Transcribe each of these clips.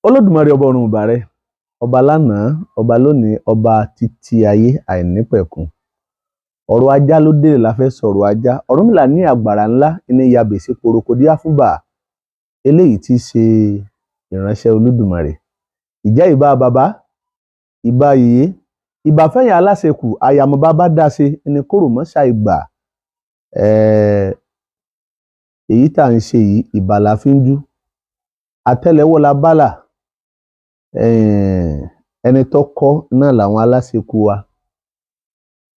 Olódùmarè ọba ọ̀run ìbà rẹ, ọba lánàá, ọba lónìí, ọba títí ayé àìnípẹ̀kun. Ọ̀rọ̀ ajá ló délé la fẹ́ sọ̀rọ̀ ajá. Ọ̀rúnmìlà ní àgbàrá ńlá ní yabèsí poroko díá fúnbà eléyìí tí í ṣe ìránṣẹ́ Olódùmarè. Ìjẹ́ ìbá bàbá, ìbá yèyé, ìbá fẹ́yìn aláṣekù, àyàmọ̀ bàbá dáṣe ẹni kóró mọ́ṣá ìgbà. Èyí tá à ń ṣe yìí ìbà la fi ń jú. Àtẹ́lẹwọ́ la bálà. Ẹni tó kọ́ náà làwọn aláṣekù wa.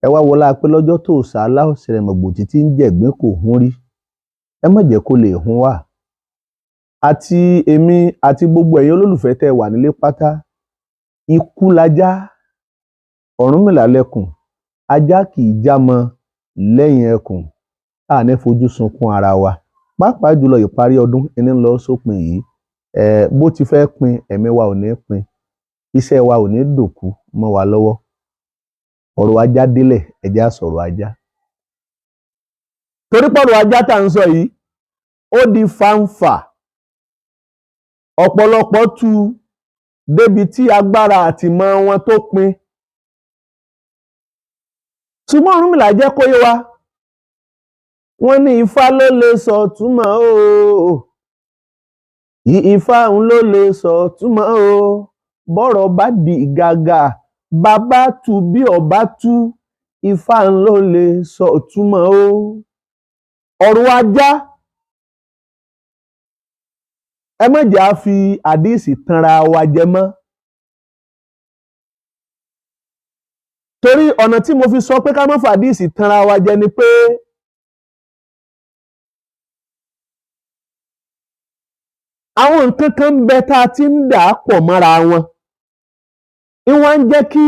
Ẹ wá wọlá pé lọ́jọ́ tó sàálà ọ̀sẹ̀rẹ̀ mọ̀gbòtí tí ń jẹ̀gbín kò hún rí. Ẹ má jẹ́ kó lè hún wà. Àti èmi àti gbogbo ẹ̀yin olólùfẹ́ tẹ́ wà nílé pátá. Ikú lajá, Ọ̀rúnmìlà lẹkùn, ajá kì í jámọ lẹ́yìn ẹkùn. A ní fojú sunkún ara wa. Pàápàá jùlọ ìparí ọdún ẹni ń lọ sópin yìí. Bó ti fẹ́ pin, ẹ̀mí wa ò ní pin. Iṣẹ́ wa ò ní dòkú mọ́ wa lọ́wọ́. Ọ̀rọ̀ ajá délẹ̀, ẹ jẹ́ á sọ̀rọ̀ ajá. Torí pọ̀rọ̀ ajá tá à ń sọ yìí, ó di fáńfà. Ọ̀pọ̀lọpọ̀ tú débi tí agbára àtìmọ̀ wọn tó pin. Ṣùgbọ́n Ọ̀rúnmìlà jẹ́ kó yé wa. Wọ́n ní Ifá ló lè sọ túmọ̀ o. Ifá òun ló lè sọ túmọ̀ o. Bọ́rọ̀ bá di gàgà, bàbá tú bí ọba tú. Ifá òun ló lè sọ túmọ̀ o. Ọ̀rọ̀ ajá. Ẹ má jẹ́ á fi àdíìsì tanra wa jẹ mọ́. Torí ọ̀nà tí mo fi sọ pé ká má fi àdíìsì tanra wa jẹ ni pé àwọn nǹkan kan ń bẹ tá a ti ń dà pọ̀ mọ́ra wọn. Ìwọ́n ń jẹ́ kí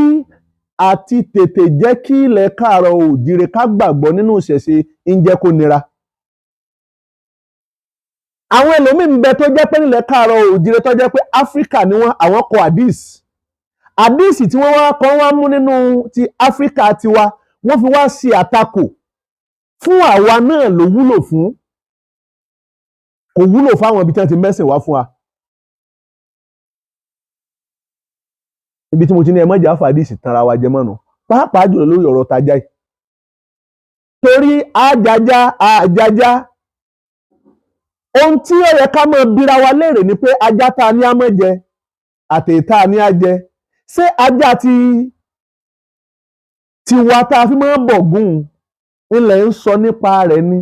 àti tètè jẹ́ kí ilẹ̀ káàárọ̀ oòjíire ká gbàgbọ́ nínú ìṣẹ̀ṣe ń jẹ́ kó nira. Àwọn ẹlòmíì ń bẹ tó jẹ́ pé nílẹ̀ káàárọ̀ oòjíire tó jẹ́ pé Áfíríkà ni wọ́n, àwọn kọ àdíìsì. Àdíìsì tí wọ́n wá kọ́ wá mú nínú ti Áfíríkà tiwa, wọ́n fi wá ṣe àtakò fún àwa náà ló wúlò fún. Kò wúlò fáwọn ibi tí wọ́n ti mẹ́sìn wá fún wa. Ibi tí mo ti ní ẹ má jẹ́ á fi àdíìsì tanra wa jẹ mọ́nu. Pàápàá jùlọ lórí ọ̀rọ̀ tajá yìí. Torí àjàjá àjàjá. Ohun tí ó yẹ ká máa bira wa léèrè ni pé ajá tá a ní á má jẹ àti tá a ní á jẹ. Ṣé ajá tiwa tá a fi máa bọ̀ gún ilẹ̀ ń sọ nípa rẹ̀ ni?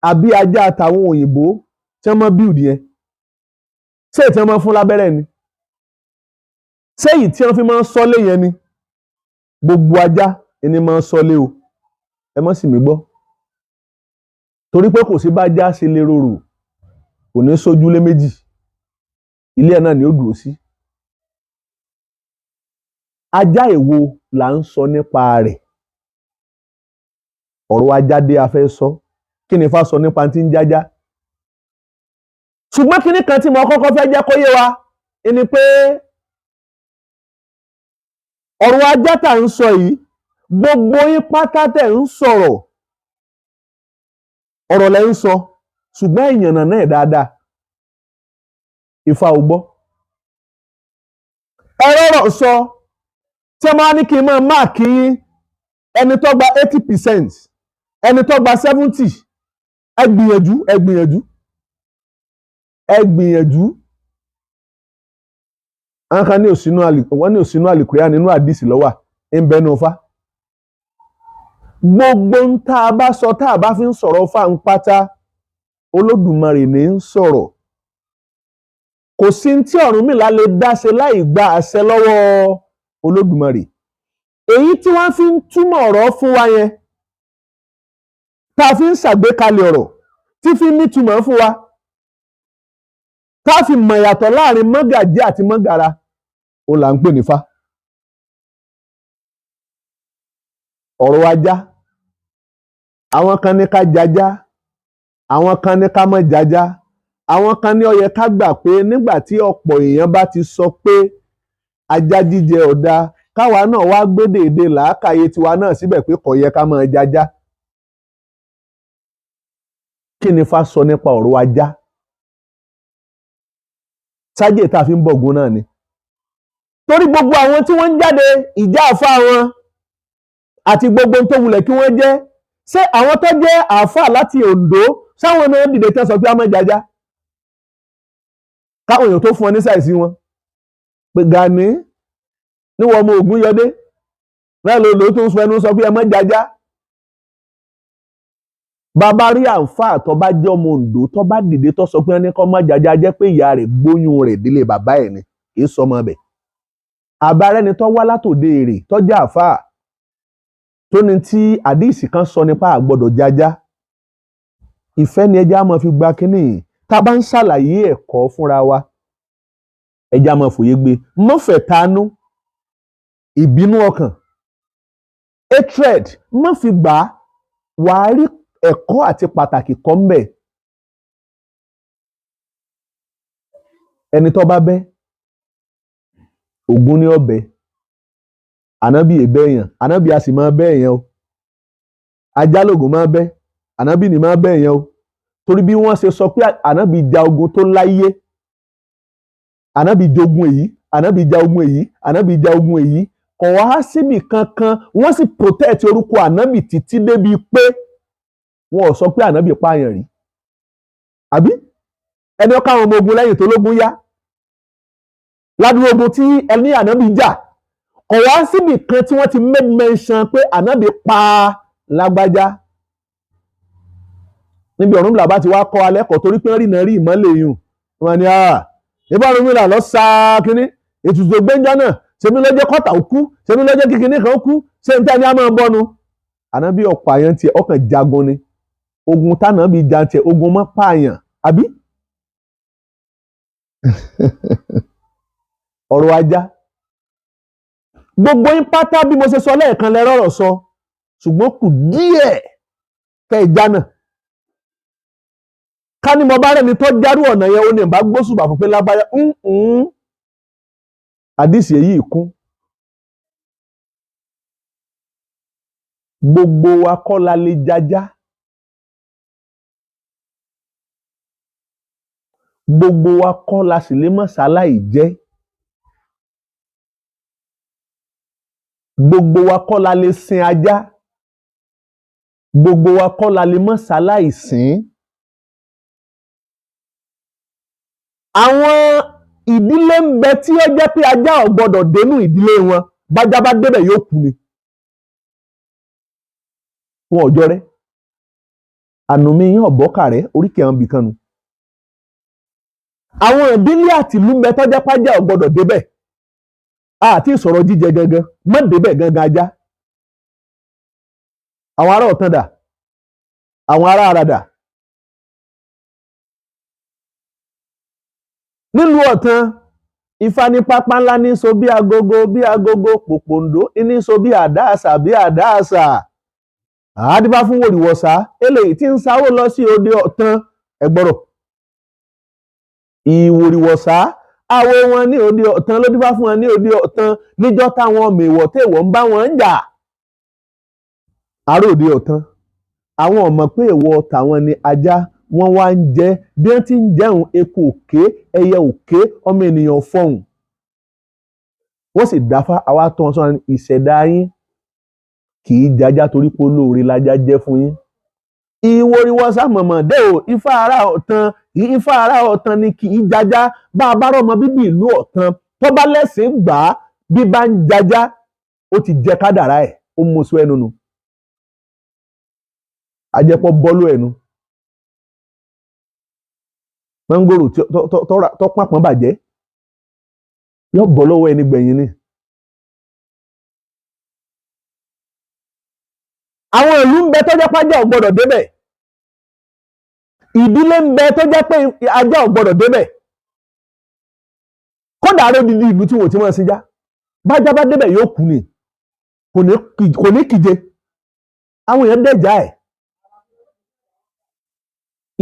Àbí ajá àtàwọn òyìnbó tí wọ́n máa build yẹn? Ṣé èyí tí wọ́n máa fún lábẹ́rẹ́ ni? Ṣé èyí tí wọ́n fi máa ń sọ́lé yẹn ni? Gbogbo ajá ẹni máa ń sọ́lé o. Ẹ má sì mí gbọ́. Torí pé kò sí bá ajá ṣe lè rorò, kò ní sójúlé méjì. Ilé ẹ̀ náà ni ó dúró sí. Ajá èwo là ń sọ nípa rẹ̀? Ọ̀rọ̀ ajá dé a fẹ́ sọ. Kí ni Ifá sọ nípa tí ń jájá? Ṣùgbọ́n kíní kan tí mo kọ́kọ́ fẹ́ jẹ́ kó yé wa ni pé ọ̀rọ̀ ajá tá à ń sọ yìí, gbogbo yín pátá tẹ̀ ń sọ̀rọ̀. Ọ̀rọ̀ lẹ ń sọ, ṣùgbọ́n ìyànnà náà dáadáa. Ifá ò gbọ́. Ọ̀rọ̀ sọ tí wọ́n máa ní kí n máa máàkì ẹni tó gba 80%, ẹni tó gba 70%, ẹ gbìyànjú, ẹ gbìyànjú. Ẹ gbìyànjú. Àwọn kan ní òsínú àlìkùránì nínú àdíìsì ló wà, ń bẹ nínú Ifá. Gbogbo ń tá a bá sọ tá a bá fi ń sọ̀rọ̀ Ifá ń pátá, Olódùmarè ní ń sọ̀rọ̀. Kò sí tí Ọ̀rúnmìlà lè dá ṣe láì gba àṣẹ lọ́wọ́ Olódùmarè. Èyí tí wọ́n fi ń túmọ̀ ọ̀rọ̀ fún wa yẹn, tá a fi ń ṣàgbékalẹ̀ ọ̀rọ̀, tí fi ń nítumọ̀ fún wa, tá a fi mọ̀ ìyàtọ̀ láàrin mọ́gàjí àti mọ́gàra, ó là ń pè ní Ifá. Ọ̀rọ̀ ajá. Àwọn kan ní ká jajá, àwọn kan ní ká má jajá, àwọn kan ní ó yẹ ká gbà pé nígbà tí ọ̀pọ̀ èèyàn bá ti sọ pé ajá jíjẹ ọ̀dà, káwa náà wá gbé dèédé làákàyè tiwa náà síbẹ̀ pé kò yẹ ká máa jajá. Kí ni Ifá sọ nípa ọ̀rọ̀ ajá? sájè tá a fi ń bọ̀ Ògún náà ni torí gbogbo àwọn tí wọ́n ń jáde ìjà àfáà wọn àti gbogbo tó wulẹ̀ kí wọ́n jẹ́ ṣé àwọn tó jẹ́ àfáà láti Oǹdó sáwọn náà dìde tán sọ pé a máa jájá káwọn èèyàn tó fún ọ ní sáìsì wọn pé Gani níwọ̀n ọmọ Ògúnyọdé náà ló tó ń sọ ẹnu sọ pé ẹ máa jájá bàbá rí àǹfààní tó bá jẹ́ ọmọ Oǹdó tó bá dìde tó sọ pé ẹni kọ́ máa jájá jẹ́ pé ìyá rẹ̀ gbóyún rẹ̀ délé bàbá ẹ̀ ni kì í sọmọ bẹ̀ àbárẹ́ni tó wá látòde èrè tó jẹ́ àfáà tó ní tí àdíìsì kan sọ nípa àgbọ́dọ̀ jájá ìfẹ́ ni ẹja máa fi gba kínní tá a bá ń ṣàlàyé ẹ̀kọ́ fúnra wa ẹja máa fòye gbé mọ́fẹ̀ tanú ìbínú ọkàn hatred má fi gbà á wàá rí ẹ̀kọ́ àti pàtàkì kan mbẹ̀ ẹni tó bá bẹ́ Ògún ní ọbẹ̀ ànábì èbẹ́ èèyàn ànábì a sì máa bẹ́ èèyàn o ajálògùn máa bẹ́ ànábì ní máa bẹ́ èèyàn o torí bí wọ́n ṣe sọ pé ànábì ja ogun tó láyé ànábì jogun èyí ànábì ja ogun èyí ànábì ja ogun èyí kò wá síbì kankan wọ́n sì protect orúkọ ànábì títí débi pé wọn ò sọ pé ànábì pààyàn rí àbí ẹni ọkọ àwọn ọmọ ogun lẹ́yìn tó lógun yá ládùúgbò ogun tí ẹni ànábì jà kò wá síbì kan tí wọ́n ti made mention pé ànábì pa lágbájá níbi Ọ̀rúnmìlà bá ti wá kọ́ alẹ́ kọ̀ torí pé rí náà rí ìmọ́lẹ̀ yùn wọn ni ìbá Ọ̀rúnmìlà lọ sa kínní ètùtù gbẹ́njọ́ náà ṣebí lọ́jọ́ kọ́tà ó kú ṣebí lọ́jọ́ kíkiní kan ó kú ṣé n tẹ́ ni a máa bọ́nu ànábì ọ̀pọ̀ àyàn tiẹ̀ ọkàn jagun ni ogun tánàbì jà tiẹ̀ ogun mọ́ pààyàn àbí ọ̀rọ̀ ajá gbogbo yín pátá bí mo ṣe sọ lẹ́ẹ̀kan lẹ́rọ̀rọ̀ sọ ṣùgbọ́n kù díẹ̀ kẹ́ ìjà náà ká ní mo bá rẹ́ni tó járú ọ̀nà yẹn ó ní ìbá gbósùbà fún pé lábáyá àdìsí èyí kún gbogbo wa kọ́ la lè jájá gbogbo wa kọ́ la sì lè mọ̀ sáláì jẹ́ gbogbo wa kọ́ la lè sin ajá gbogbo wa kọ́ la lè mọ̀ sáláì sìn àwọn ìdílé ń bẹ tí ó jẹ́ pé ajá ò gbọ́dọ̀ dénú ìdílé wọn bájá bá débẹ̀ yóò kú ni wọn ò jọ rẹ́ ànùmí yín ọ̀bọ́kà rẹ̀ oríkì àwọn bìkan nu àwọn ìdílé àtìlú ń bẹ tó jẹ́ pájá ò gbọ́dọ̀ débẹ̀ àti ìsọ̀rọ̀ jíjẹ gangan má débẹ̀ gangan ajá àwọn ará ọ̀tán dà àwọn ará ara dà nílùú ọ̀tán Ifá ní pápá ńlá ní so bí agogo pòpòǹdó ní so bí àdáàsà àádìbá fún wòrìwọ̀sá eléyìí tí ń sáwó lọ sí òde ọ̀tán ẹgbọ́rọ̀ ìwòrìwọ̀sá àwọ̀ wọn ní òde ọ̀tán ló dífá fún wọn ní òde ọ̀tán níjọ́ táwọn ọmọ èèwọ̀ tèèwọ̀ ń bá wọn ń jà àárò òde ọ̀tán àwọn ọmọ pé èèwọ̀ tàwọn ni ajá wọ́n wá ń jẹ bí wọ́n ti ń jẹun eku òkè ẹyẹ òkè ọmọ ènìyàn fọhùn wọ́n sì dáfá àwa tó wọn sọ́nà ìṣẹ̀dá yín kì í jájá torí pé olóore lajá jẹ́ fún yín ìwòrìwọ̀sá mọ̀mọ́dé o Ifá ará ọ̀tán ni kì í jájá bá a bá rọ́mọ bíbí ìlú ọ̀tán tó bá lẹ́sìn gbà á bí bá ń jájá ó ti jẹ kádàrá ẹ̀ ó mú sọ ẹnu nu ajẹ́pọ̀ bọ́lú ẹnu mọ́ngòrò tó pàpọ́n bàjẹ́ yóò bọ́ lọ́wọ́ ẹni gbẹ̀yìn ni. àwọn ìlú ń bẹ tó jẹ́ pé ajá ò gbọ́dọ̀ débẹ̀ ìdílé ń bẹ tó jẹ́ pé ajá ò gbọ́dọ̀ débẹ̀ kódà àrò dídí ìlú tí wọ́n ti máa ń síjá bájá bá débẹ̀ yóò kú ni kò ní kíje àwọn èèyàn dẹ̀já ẹ̀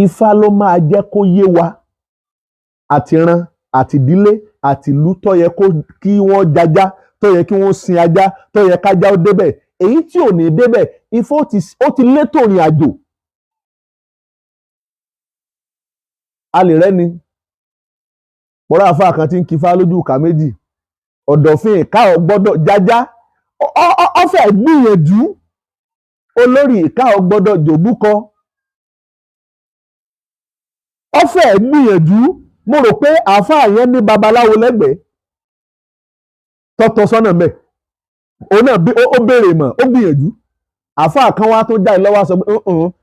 Ifá ló máa jẹ́ kó yé wa àtìran àtìdílé àtìlú tó yẹ kí wọ́n jájá tó yẹ kí wọ́n sin ajá tó yẹ kájá ó débẹ̀ èyí tí ò ní débẹ̀ Ifá ó ti létò ìrìn àjò a lè rẹ́ni pọ̀rọ̀ àfa kan tí ń kifá lójú ìka méjì ọ̀dọ̀fin ìka ò gbọ́dọ̀ jájá ọ̀fẹ́ gbìyànjú olórí ìka ò gbọ́dọ̀ jòbúkọ ọ̀fẹ́ gbìyànjú mo rò pé àáfàá yẹn ní babaláwo lẹ́gbẹ̀ẹ́ tọ́tọ́ sọ́nà mẹ́ òun náà ó béèrè mọ̀ ó gbìyànjú àáfàá kan wá tó jáde lọ́wọ́ sọ pé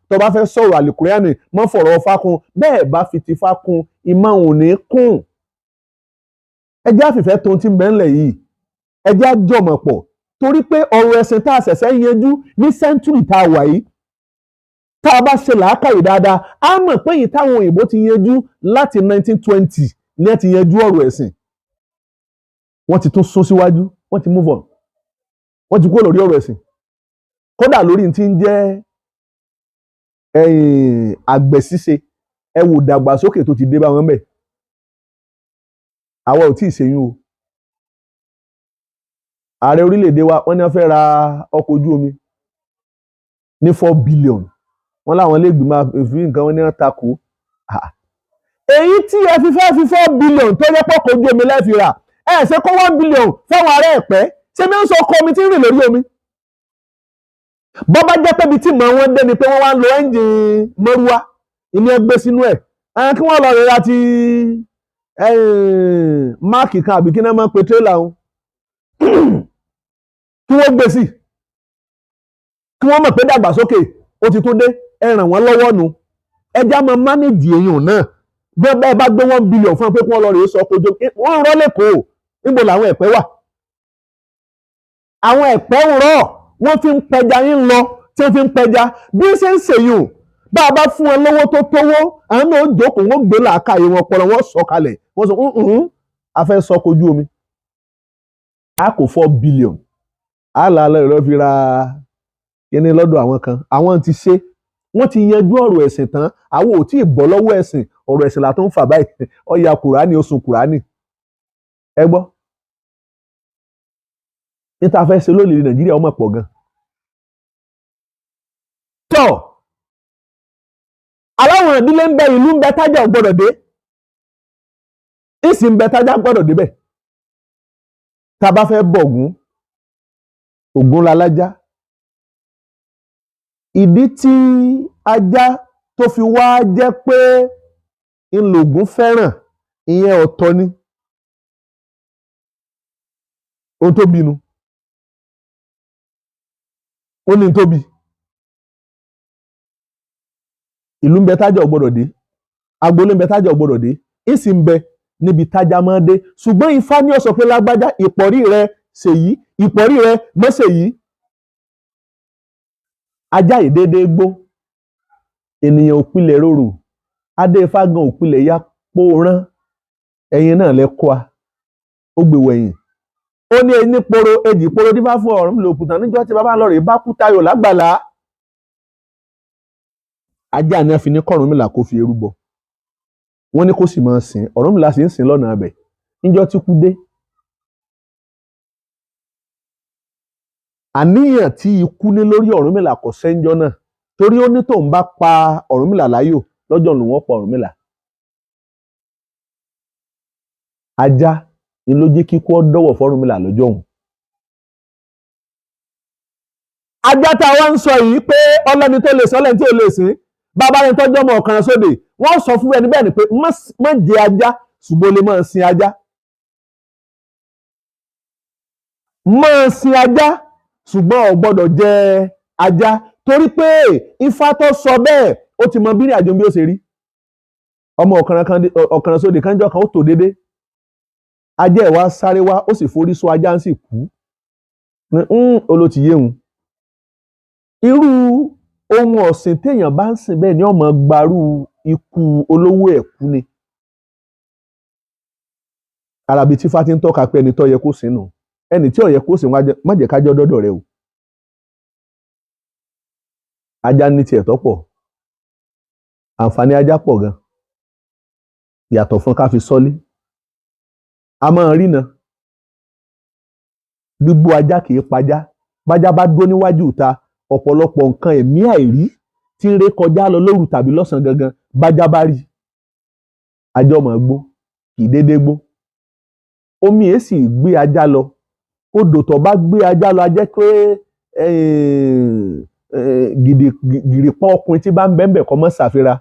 tó bá fẹ́ sọ̀rọ̀ àlùkùránì mọ́ fọ̀rọ̀ ọfá kún bẹ́ẹ̀ bá fi ti fá kún ìmọ̀ òun ní kún ẹjẹ́ àfìfẹ́ tó ti mẹ́ńlẹ̀ yìí ẹjẹ́ àjọmọ̀ pọ̀ torí pé ọ̀rọ̀ ẹ̀sìn tá a ṣẹ̀ṣẹ̀ yanjú ní sẹ́ńtúrì tá a wà yìí tá a bá ṣe làákàyè dáadáa á mọ̀ pé yìí táwọn òyìnbó ti yanjú láti 1920 ní ẹ ti yanjú ọ̀rọ̀ ẹ̀sìn wọ́n ti tún sún síwájú wọ́n ti move on wọ́n ti kúrò lórí ọ̀rọ̀ ẹ̀sìn kódà lórí tí ń jẹ́ àgbẹ̀ ṣíṣe ẹ wò dàgbàsókè tó ti dé bá wọn bẹ̀ àwa ò tí ì ṣèyún o ààrẹ orílẹ̀-èdè wa wọ́n ní wọ́n fẹ́ ra ọkọ̀ ojú omi ní 4 billion wọ́n láwọn lè gbìmọ̀ fi nǹkan wọn ní wọ́n takò èyí tí ẹ fi fẹ́ fi 4 billion tó yẹ pọ̀kọ̀ ojú omi lẹ́ẹ̀fi rà ẹ ṣe kó 1 billion fáwọn ará Ẹ̀pẹ́ ṣé bí ń sọ ọkọ̀ omi tí ń rìn lórí omi bọ́ bá jẹ́ pébi tí mọ̀ wọ́n dé ni pé wọ́n wá ń lo ẹ́ńjìn mọ́rúwá ilé ẹgbẹ́ sínú ẹ̀ kí wọ́n lọ rẹ̀ láti máàkì kan àbí kí náà máa ń pe tírélà wọn kí wọ́n gbé sí kí wọ́n mọ̀ pé dàgbàsókè ó ti tó dé ẹ ràn wọ́n lọ́wọ́ nu ẹja máa mánéjì èèyàn náà bí ẹ bá gbé 1 billion fún ẹ pé kí wọ́n lọ rèé sọ kojú wọ́n ń rọ́ lẹ́kọ̀ọ́ níbo làwọn Ẹ̀pẹ́ wà àwọn Ẹ̀pẹ́ ń rọ́ wọ́n fi ń pẹja yín lọ tí wọ́n fi ń pẹja bí ó ṣe ń ṣèyún bá a bá fún wọn lówó tó tówó àwọn náà ó jókòó wọ́n gbé làákàyè wọn pọ̀lọ́ wọ́n sọ kalẹ̀ wọ́n sọ a fẹ́ sọ kojú omi a kò 4 billion a là á lọ́ọ́ fi ra kíní lọ́dọ̀ àwọn kan àwọn ti ṣe wọ́n ti yanjú ọ̀rọ̀ ẹ̀sìn tán àwọn ò tí ì bọ́ lọ́wọ́ ẹ̀sìn ọ̀rọ̀ ẹ̀sìn là tó ń fà báyìí ọ̀yà kùránì oṣù kùránì ẹ gbọ́ níta fẹ́ ṣe lónìí Nàìjíríà ọmọ pọ̀ gan. tọ́ aláwọn ìdílé ń bẹ ìlú ń bẹ tájà ò gbọ́dọ̀ dé ìsìn ń bẹ tájà gbọ́dọ̀ débẹ̀ tá a bá fẹ́ bọ̀gún Ògún lalájá ìdí tí ajá tó fi wá jẹ́ pé ńlọgún fẹ́ràn ìyẹn ọ̀tọ̀ ni ohun tó bínú ó ní tóbi ìlú ń bẹ tájà ò gbọ́dọ̀ dé agboolé ń bẹ tájà ò gbọ́dọ̀ dé ìsìn ń bẹ níbi tájà máa dé ṣùgbọ́n Ifá ní ó sọ pé lágbájá ìpọ̀rí rẹ ṣèyí ìpọ̀rí rẹ mọ́ ṣèyí ajá ìdédé gbó ènìyàn òpilẹ̀ rorò adé Ifá gan òpilẹ̀ ya pòórán ẹ̀yin náà lẹ́kọ́ a ó gbé wẹ̀yìn ó ní ẹni poro èjì poro dífá fún Ọ̀rúnmìlà òkúta níjọ́ tí bàbá lọ́rẹ̀ bá kú tayọ̀ lágbàlá ajá ni a fi ní k'Ọ̀rúnmìlà kó fi eru bọ wọ́n ní kó sì máa sìn Ọ̀rúnmìlà sì ń sìn lọ́nà abẹ níjọ́ tí kú dé àníyàn tí ikú ní lórí Ọ̀rúnmìlà kò sẹ́njọ́ náà torí ó ní tóun bá pa Ọ̀rúnmìlà láyò lọ́jọ́ lòun ó pa Ọ̀rúnmìlà ajá ni ló jẹ́ kíkú ọ dọ́wọ̀ f'Ọ̀rúnmìlà lọ́jọ́ òun ajá tá a wá ń sọ yìí pé ọlọ́ni tó lè sọ ọlọ́ni tí ò lè sìn bàbá rẹ̀ tọ́jú ọmọ ọ̀kan sóde wọ́n sọ fún ẹni bẹ́ẹ̀ ni pé má jẹ ajá ṣùgbọ́n lè máa sin ajá máa sin ajá ṣùgbọ́n ò gbọ́dọ̀ jẹ ajá torí pé Ifá tó sọ bẹ́ẹ̀ ó ti mọ bírí àjò bí ó ṣe rí ọmọ ọ̀kan sóde kánjọ́ kan ó tò dédé ajá ẹ̀ wá sáré wá ó sì forí sọ ajá ń sì kú olótìyé òun irú ohun ọ̀sìn téèyàn bá ń sìn bẹ́ẹ̀ ni ọmọ gbarú ikú olówó ẹ̀ kú ni arabi tí Ifá ti ń tọ́ka pé ẹni tó yẹ kó sìn nù ẹni tí ò yẹ kó sìn wá má jẹ́ kájọ́ dọ́dọ̀ rẹ o ajá ní tiẹ̀ tó pọ̀ àǹfààní ajá pọ̀ gan yàtọ̀ fún ká fi sọ́lé a máa rí na gbígbó ajá kì í pajá bájá bá dúró níwájú ìta ọ̀pọ̀lọpọ̀ nǹkan ẹ̀mí àìrí tí ń ré kọjá lọ lóru tàbí lọ́sàn-án gangan bájá bá rí ajá ọmọ gbó kì í dédé gbó omi èé sì gbé ajá lọ odò tó bá gbé ajá lọ a jẹ́ pé gìrìpọ̀ ọkùnrin tí bá ń bẹ́ẹ̀ kọ́ mọ́ ṣàfihàn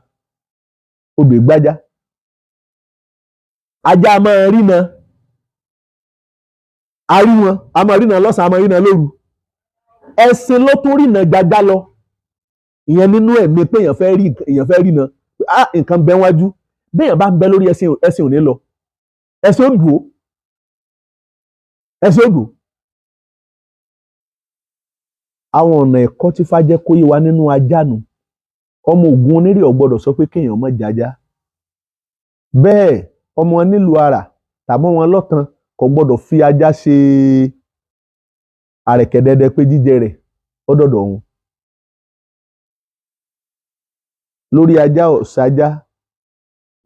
odò ìgbájá ajá a máa rí na a rí wọn a máa rí na lọ́sàn-án a máa rí na lóru ẹṣin ló tún rí na jajá lọ ìyẹn nínú ẹ̀mí pé èèyàn fẹ́ rí na nǹkan bẹ́ wájú béèyàn bá ń bẹ lórí ẹṣin ò ní lọ ẹṣin ó dùn ó ẹṣin ó dùn àwọn ọ̀nà ẹ̀kọ́ tí Ifá jẹ́ kó yé wa nínú ajá nu ọmọ Ògún onírè ò gbọ́dọ̀ sọ pé kéèyàn má jajá bẹ́ẹ̀ ọmọ nílùú ara tàbí wọn lọ́tàn kò gbọ́dọ̀ fi ajá ṣe àrẹ̀kẹ̀dẹ̀dẹ̀ pé jíjẹ rẹ̀ ó dọ̀dọ̀ òun lórí ajá ọ̀sájá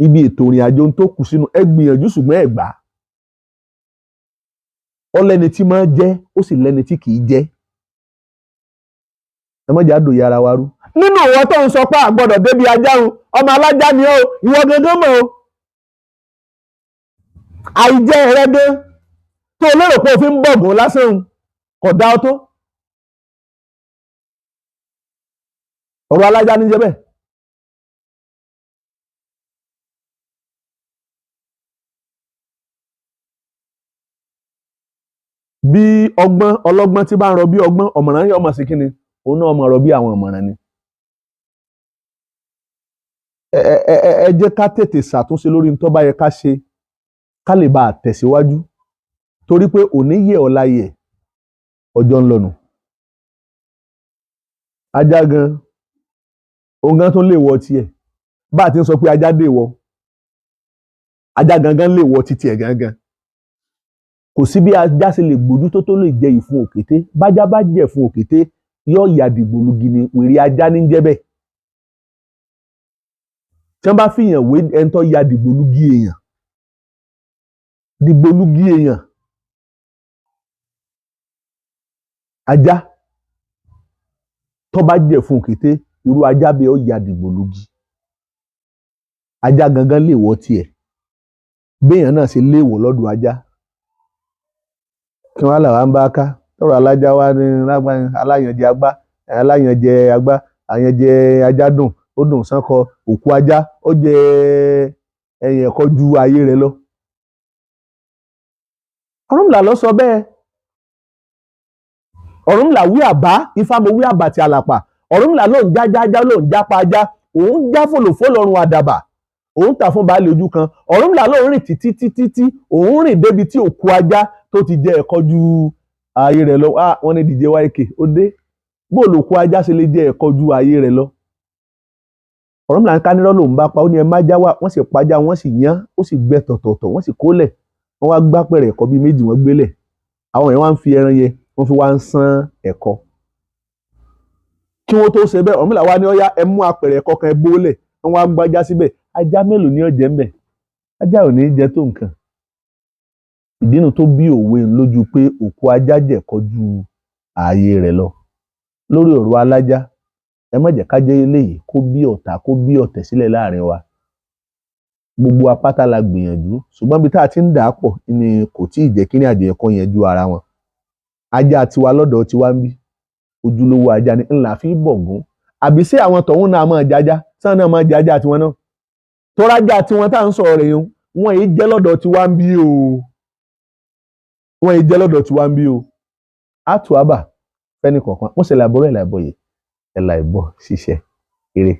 ibi ètò ìrìn àjò tó kù sínú ẹ gbìyànjú ṣùgbọ́n ẹ gbà ọ lẹ́ni tí máa jẹ́ ó sì lẹ́ni tí kì í jẹ́ ẹ má jà dòye ara wa rú nínú ìwọ tó ń sọ pé àgbọ́dọ̀ débi ajá o ọmọ alájá ni ó ìwọ gangan mọ̀ o àìjẹ rẹ dé tó lérò pé òfin ń bọ̀gùn lásán kò dá ọ tó ọ̀rọ̀ alájá ní jẹ́ bẹ́ẹ̀ bí ọlọ́gbọ́n tí bá ń rọ bí ọgbọ́n ọ̀mọ̀ràn yóò mọ̀ sí kíni òun náà mọ̀ rọ bí àwọn ọ̀mọ̀ràn ni ẹ jẹ́ ká tètè ṣàtúnṣe lórí ní tó bá yẹ ká ṣe ká lè bá a tẹ̀síwájú torí pé òní yẹ ọ̀la yẹ ọjọ́ ń lọ́nu ajá gan òun gan tó lè wọ tiẹ̀ bá a ti ń sọ pé ajá dè wọ ajá gangan lè wọ títí ẹ̀ gangan kò sí bí ajá ṣe lè gbójú tó lè jẹ ìfun òkété bájá bá jẹ ìfun òkété yóò ya dìgbòlugi ni wèrè ajá ní jẹ́ bẹ́ẹ̀ tí wọ́n bá fìyàn wé ẹni tó ya dìgbòlugi èèyàn ajá tó bá jẹ ìfun òkété irú ajá bẹ́ẹ̀ ó ya dìgbòlugi ajá gangan lè wọ tiẹ̀ béèyàn náà ṣe léèwọ̀ lọ́dọ̀ ajá kí wọ́n là wá ń bá ká tọrọ alájá wá ní aláyànjẹ agbá àyànjẹ ajá dùn ó dùn sánkọ òkú ajá ó jẹ ẹyìn ẹ̀kọ́ ju ayé rẹ̀ lọ. Ọ̀rúnmìlà ló sọ bẹ́ẹ̀ Ọ̀rúnmìlà wí àbá Ifá mo wí àbàtì àlàpà Ọ̀rúnmìlà ló ń jájá ló ń jápa ajá òun já fòlòfó lọ́rùn àdàbà òun tà fún baálé ojú kan Ọ̀rúnmìlà ló ń rìn títí òun rìn débi tí òkú ajá tó ti jẹ ẹ̀kọ́ ju ayé rẹ̀ lọ wọ́n ní DJ YK ó dé bó lòkú ajá ṣe lè jẹ ẹ̀kọ́ ju ayé rẹ̀ lọ Ọ̀rúnmìlà ń ká nírọ́ lòun bá pa ó ní ẹ má já wá wọ́n sì pajá wọ́n sì yán ó sì gbẹ tọ̀tọ̀tọ̀ wọ́n sì kólẹ̀ wọ́n wá gbá pẹ̀rẹ̀ ẹ̀kọ́ bíi méjì wọ́n gbélẹ̀ àwọn èèyàn wá ń fi ẹran yẹn wọ́n fi wá ń sán ẹ̀kọ́ kí wọ́n tó ṣe bẹ́ẹ̀ Ọ̀rúnmìlà wá ní ọ̀yá ẹ mú apẹ̀rẹ̀ ẹ̀kọ́ kan ẹ bólẹ̀ wọ́n wá gbájá síbẹ̀ ajá mélòó ni ó jẹ ń bẹ̀ ajá ò ní jẹ tó nǹkan ìdínú tó bí òwe lójú pé òkú ajá jẹ̀kọ́ ju ààyè rẹ̀ lọ lórí ọ̀rọ̀ alájá ẹ má jẹ́ ká jẹ́ eléyìí kó bí ọ̀tá kó bí ọ̀tẹ̀ sílẹ̀ láàrin wa gbogbo apáta la gbìyànjú ṣùgbọ́n bí tá a ti ń dà á pọ̀ ni kò tí ì jẹ́ kí ní àjọ ẹ̀kọ́ yẹn ju ara wọn ajá tiwa lọ́dọ̀ tiwa ń bí ojúlówó ajá ni ńlá fi bọ̀gún àbí sí àwọn tọ̀hún náà máa jájá sáà náà máa jájá tiwọn náà tọ́rájá tiwọn tá à ń sọ̀rọ̀ rẹ̀ yẹn wọ́n èyí jẹ́ lọ́dọ̀ tiwa ń bí o wọ́n èyí jẹ́ lọ́dọ̀ tiwa ń bí o àtúwábà fẹ́ni kọ̀ọ̀kan wọ́n ṣe làbọ̀rọ̀ ẹ̀ làbọ̀ yìí ẹ̀ làìbọ̀ ṣiṣẹ́ eré.